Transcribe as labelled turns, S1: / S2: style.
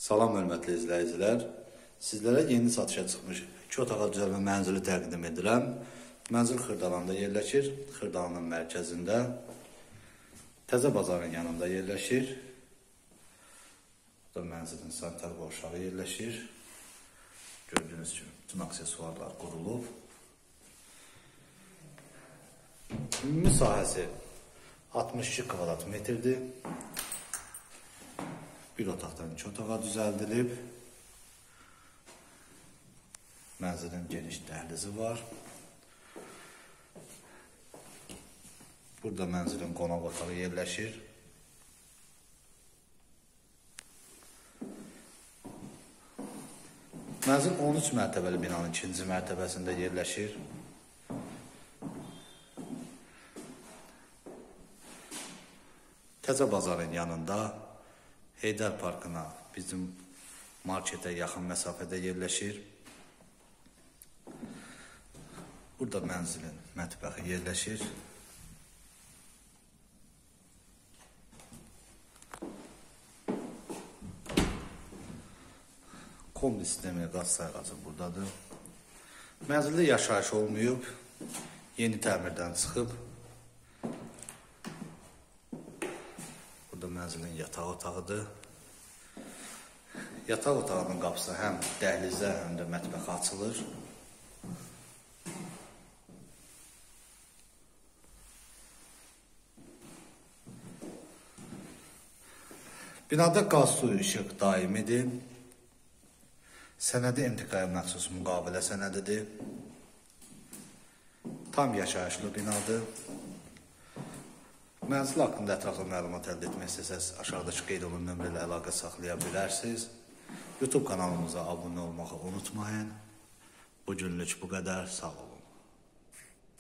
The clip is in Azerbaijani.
S1: Salam hörmətli izləyicilər. Sizlərə yeni satışa çıxmış 2 otağa düzəlmə mənzili təqdim edirəm. Mənzil Xırdalanda yerləşir. Xırdalanın mərkəzində, Təzə bazarın yanında yerləşir. Burada mənzilin sanitar qovşağı yerləşir. Gördüyünüz kimi bütün aksesuarlar qurulub. Ümumi sahəsi 62 kvadrat metrdir. Bir otaqdan 2 otağa düzəldilib. Mənzilin geniş dəhlizi var. Burada mənzilin qonaq otağı yerləşir. Mənzil 13 mərtəbəli binanın 2-ci mərtəbəsində yerləşir. Təzə bazarın yanında Heydər Parkına, bizim marketə yaxın məsafədə yerləşir. Burada mənzilin mətbəxi yerləşir. Kombi sistemi, qaz sayğacı buradadır. Mənzildə yaşayış olmayıb, yeni təmirdən çıxıb. Burada mənzilin yataq otağıdır. Yataq otağının qapısı həm dəhlizə, həm də mətbəxə açılır. Binada qaz, su, işıq daimidir. Sənədi MTK-ya məxsus müqavilə sənədidir. Tam yaşayışlı binadır. Mənzil haqqında ətraflı məlumat əldə etmək istəsəz, aşağıdakı qeyd olunan nömrə ilə əlaqə saxlaya bilərsiniz. YouTube kanalımıza abunə olmağı unutmayın. Bugünlük bu qədər. Sağ olun.